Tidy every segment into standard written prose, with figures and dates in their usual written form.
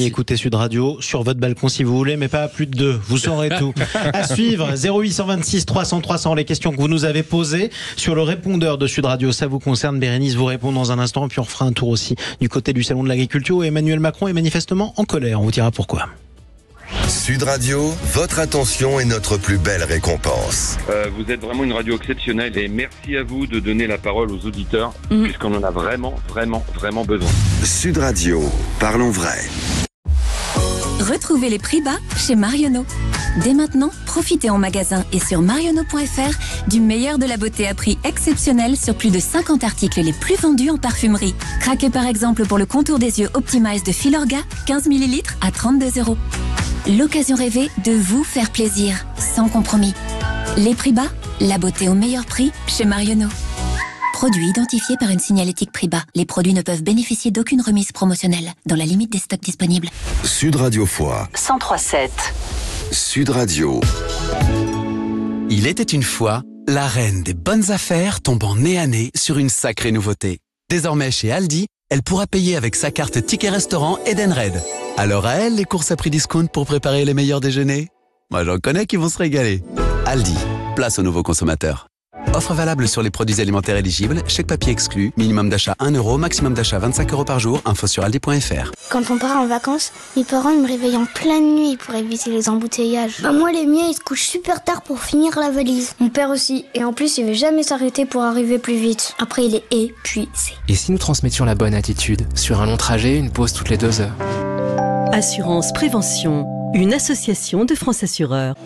écouter Sud Radio sur votre balcon si vous voulez, mais pas à plus de 2. Vous saurez tout. À suivre, 0826 300 300, les questions que vous nous avez posées sur le répondeur de Sud Radio. Ça vous concerne, Bérénice vous répond dans un instant, et puis on fera un tour aussi du côté du Salon de l'Agriculture où Emmanuel Macron est manifestement en colère. On vous dira pourquoi. Sud Radio, votre attention est notre plus belle récompense. Vous êtes vraiment une radio exceptionnelle et merci à vous de donner la parole aux auditeurs puisqu'on en a vraiment besoin. Sud Radio, parlons vrai. Retrouvez les prix bas chez Marionneau. Dès maintenant, profitez en magasin et sur marionneau.fr du meilleur de la beauté à prix exceptionnel sur plus de 50 articles les plus vendus en parfumerie. Craquez par exemple pour le contour des yeux Optimize de Filorga, 15 ml à 32 €. L'occasion rêvée de vous faire plaisir, sans compromis. Les prix bas, la beauté au meilleur prix chez Marionneau. Produit identifié par une signalétique prix bas. Les produits ne peuvent bénéficier d'aucune remise promotionnelle, dans la limite des stocks disponibles. Sud Radio Foix 103.7. Sud Radio. Il était une fois, la reine des bonnes affaires tombant nez à nez sur une sacrée nouveauté. Désormais chez Aldi, elle pourra payer avec sa carte Ticket Restaurant Edenred. Alors à elle, les courses à prix discount pour préparer les meilleurs déjeuners. Moi j'en connais qui vont se régaler. Aldi, place aux nouveaux consommateurs. Offre valable sur les produits alimentaires éligibles, chèque papier exclu, minimum d'achat 1 €, maximum d'achat 25 € par jour, info sur aldi.fr. Quand on part en vacances, mes parents me réveillent en pleine nuit pour éviter les embouteillages. Moi, les miens, ils se couchent super tard pour finir la valise. Mon père aussi, et en plus, il veut jamais s'arrêter pour arriver plus vite. Après, il est épuisé. Et si nous transmettions la bonne attitude? Sur un long trajet, une pause toutes les 2 heures. Assurance Prévention, une association de France Assureurs.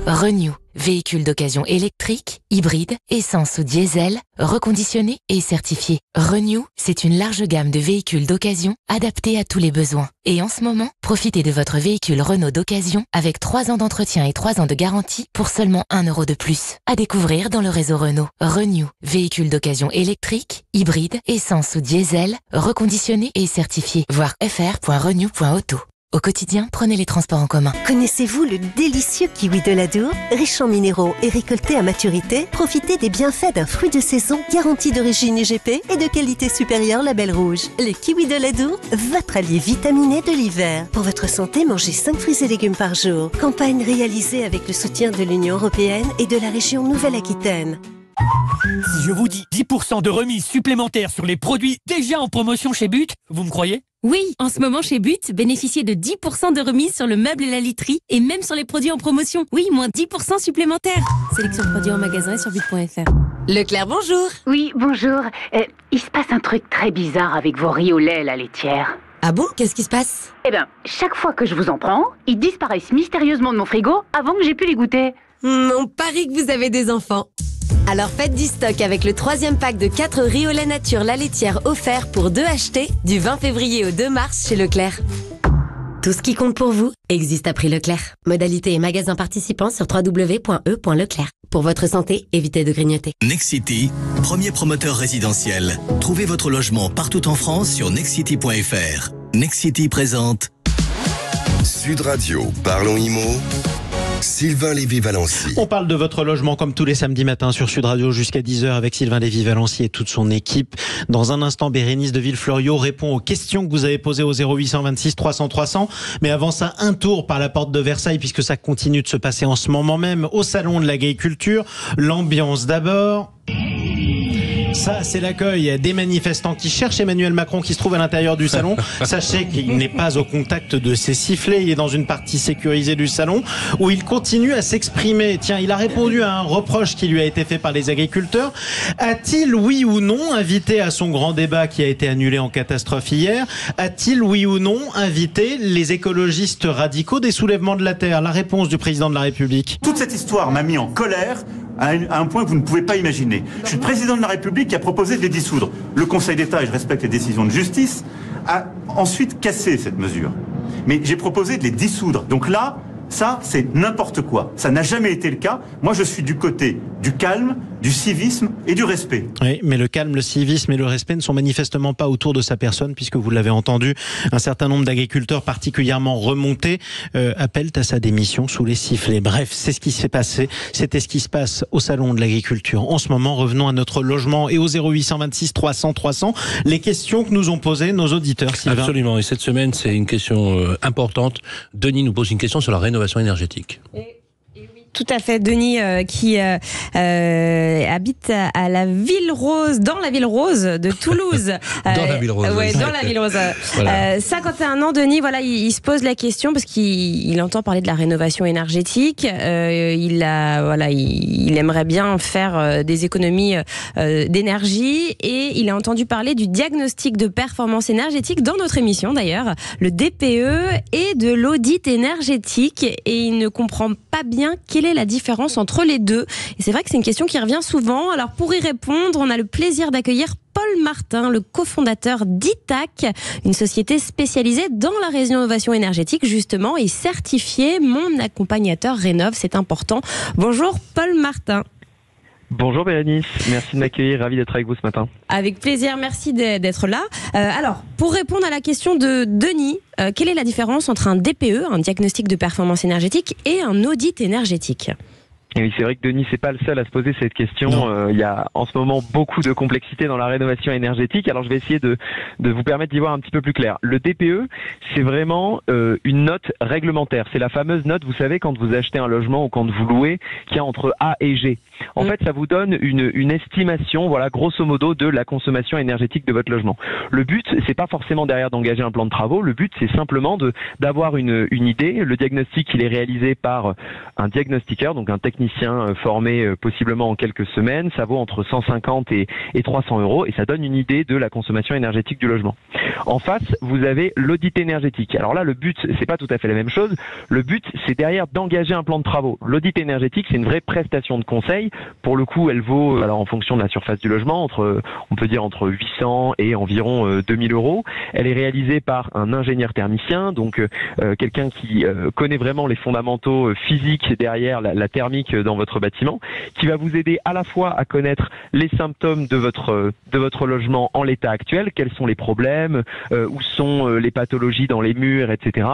Renew, véhicule d'occasion électrique, hybride, essence ou diesel, reconditionné et certifié. Renew, c'est une large gamme de véhicules d'occasion adaptés à tous les besoins. Et en ce moment, profitez de votre véhicule Renault d'occasion avec 3 ans d'entretien et 3 ans de garantie pour seulement 1 € de plus. À découvrir dans le réseau Renault. Renew, véhicule d'occasion électrique, hybride, essence ou diesel, reconditionné et certifié. Voir fr.renew.auto. Au quotidien, prenez les transports en commun. Connaissez-vous le délicieux kiwi de l'Adour? Riche en minéraux et récolté à maturité, profitez des bienfaits d'un fruit de saison garanti d'origine IGP et de qualité supérieure label rouge. Les kiwis de l'Adour, votre allié vitaminé de l'hiver. Pour votre santé, mangez 5 fruits et légumes par jour. Campagne réalisée avec le soutien de l'Union européenne et de la région Nouvelle-Aquitaine. Si je vous dis 10% de remise supplémentaire sur les produits déjà en promotion chez But, vous me croyez? Oui, en ce moment chez But, bénéficiez de 10% de remise sur le meuble et la literie et même sur les produits en promotion. Oui, moins 10% supplémentaires. Sélection de produits en magasin et sur but.fr. Leclerc, bonjour. Oui, bonjour. Il se passe un truc très bizarre avec vos riz au lait, la laitière. Ah bon? Qu'est-ce qui se passe? Eh bien, chaque fois que je vous en prends, ils disparaissent mystérieusement de mon frigo avant que j'ai pu les goûter. On parie que vous avez des enfants. Alors faites du stock avec le 3e pack de 4 riz au lait nature la laitière offert pour 2 achetés du 20 février au 2 mars chez Leclerc. Tout ce qui compte pour vous existe à prix Leclerc. Modalité et magasins participants sur www.e.leclerc. Pour votre santé, évitez de grignoter. Nexity, premier promoteur résidentiel. Trouvez votre logement partout en France sur nexity.fr. Nexity présente Sud Radio, parlons IMO. Sylvain Lévy-Valency. On parle de votre logement comme tous les samedis matins sur Sud Radio jusqu'à 10h avec Sylvain Lévy-Valency et toute son équipe. Dans un instant, Bérénice de Villefloriot répond aux questions que vous avez posées au 0826 300 300. Mais avant ça, un tour par la porte de Versailles puisque ça continue de se passer en ce moment même au Salon de l'Agriculture. L'ambiance d'abord. Ça, c'est l'accueil des manifestants qui cherchent Emmanuel Macron qui se trouve à l'intérieur du salon. Sachez qu'il n'est pas au contact de ces sifflets. Il est dans une partie sécurisée du salon où il continue à s'exprimer. Tiens, il a répondu à un reproche qui lui a été fait par les agriculteurs. A-t-il, oui ou non, invité à son grand débat qui a été annulé en catastrophe hier, a-t-il, oui ou non, invité les écologistes radicaux des soulèvements de la terre? La réponse du président de la République. Toute cette histoire m'a mis en colère à un point que vous ne pouvez pas imaginer. Je suis le président de la République qui a proposé de les dissoudre. Le Conseil d'État, et je respecte les décisions de justice, a ensuite cassé cette mesure. Mais j'ai proposé de les dissoudre. Donc là, ça, c'est n'importe quoi. Ça n'a jamais été le cas. Moi, je suis du côté du calme, du civisme et du respect. Oui, mais le calme, le civisme et le respect ne sont manifestement pas autour de sa personne, puisque vous l'avez entendu, un certain nombre d'agriculteurs particulièrement remontés appellent à sa démission sous les sifflets. Bref, c'est ce qui s'est passé. C'était ce qui se passe au Salon de l'Agriculture. En ce moment, revenons à notre logement et au 0826 300 300. Les questions que nous ont posées nos auditeurs, Sylvain. Absolument. Et cette semaine, c'est une question importante. Denis nous pose une question sur la rénovation énergétique. Tout à fait, Denis qui habite à la Ville Rose, dans la Ville Rose de Toulouse. Dans la Ville Rose. Ouais, dans la Ville Rose. Voilà. 51 ans, Denis, voilà, il se pose la question parce qu'il entend parler de la rénovation énergétique. Il aimerait bien faire des économies d'énergie et il a entendu parler du diagnostic de performance énergétique dans notre émission d'ailleurs, le DPE et de l'audit énergétique, et il ne comprend pas bien quelle est la différence entre les deux. Et c'est vrai que c'est une question qui revient souvent. Alors pour y répondre, on a le plaisir d'accueillir Paul Martin, le cofondateur d'ITAC, une société spécialisée dans la rénovation énergétique justement et certifié Mon Accompagnateur Rénov', c'est important. Bonjour Paul Martin. Bonjour Bérénice, merci de m'accueillir, ravi d'être avec vous ce matin. Avec plaisir, merci d'être là. Alors, pour répondre à la question de Denis, quelle est la différence entre un DPE, un diagnostic de performance énergétique, et un audit énergétique ? Et oui, c'est vrai que Denis, c'est pas le seul à se poser cette question. Il y a en ce moment beaucoup de complexité dans la rénovation énergétique. Alors je vais essayer de vous permettre d'y voir un petit peu plus clair. Le DPE, c'est vraiment une note réglementaire. C'est la fameuse note, vous savez, quand vous achetez un logement ou quand vous louez, qui a entre A et G. En fait, ça vous donne une estimation, voilà, grosso modo, de la consommation énergétique de votre logement. Le but, c'est pas forcément derrière d'engager un plan de travaux. Le but, c'est simplement d'avoir une idée. Le diagnostic, il est réalisé par un diagnostiqueur, donc un technicien formé possiblement en quelques semaines. Ça vaut entre 150 et 300 euros et ça donne une idée de la consommation énergétique du logement. En face, vous avez l'audit énergétique. Alors là, le but, c'est pas tout à fait la même chose. Le but, c'est derrière d'engager un plan de travaux. L'audit énergétique, c'est une vraie prestation de conseil. Pour le coup, elle vaut, alors en fonction de la surface du logement, on peut dire entre 800 et environ 2000 euros. Elle est réalisée par un ingénieur thermicien, donc quelqu'un qui connaît vraiment les fondamentaux physiques derrière la thermique dans votre bâtiment, qui va vous aider à la fois à connaître les symptômes de votre logement en l'état actuel, quels sont les problèmes, où sont les pathologies dans les murs, etc.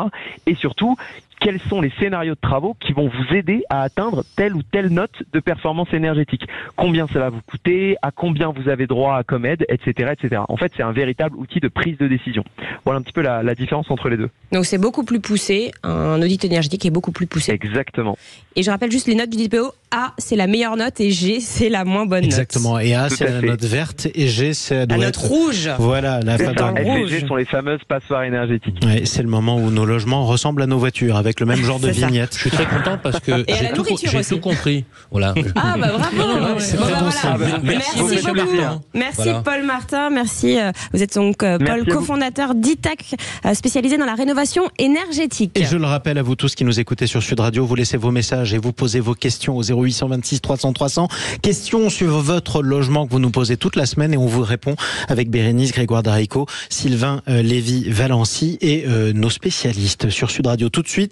Et surtout, quels sont les scénarios de travaux qui vont vous aider à atteindre telle ou telle note de performance énergétique. Combien ça va vous coûter, à combien vous avez droit comme aide, etc., etc. En fait, c'est un véritable outil de prise de décision. Voilà un petit peu la différence entre les deux. Donc c'est beaucoup plus poussé, un audit énergétique est beaucoup plus poussé. Exactement. Et je rappelle juste les notes du DPO, A c'est la meilleure note et G c'est la moins bonne note. Exactement, et A c'est la note verte et G c'est la note rouge. Voilà, la F et G sont les fameuses passoires énergétiques. Ouais, c'est le moment où nos logements ressemblent à nos voitures, avec le même genre de vignette. Je suis très content parce que j'ai tout compris. Voilà. Ah bah bravo. C'est très bon signe. Merci beaucoup. Merci Paul Martin, merci. Vous êtes donc Paul, cofondateur d'ITAC, spécialisé dans la rénovation énergétique. Et je le rappelle à vous tous qui nous écoutez sur Sud Radio, vous laissez vos messages et vous posez vos questions au 0826 300 300. Questions sur votre logement que vous nous posez toute la semaine et on vous répond avec Bérénice Grégoire Darico, Sylvain Lévy-Valency et nos spécialistes sur Sud Radio. Tout de suite,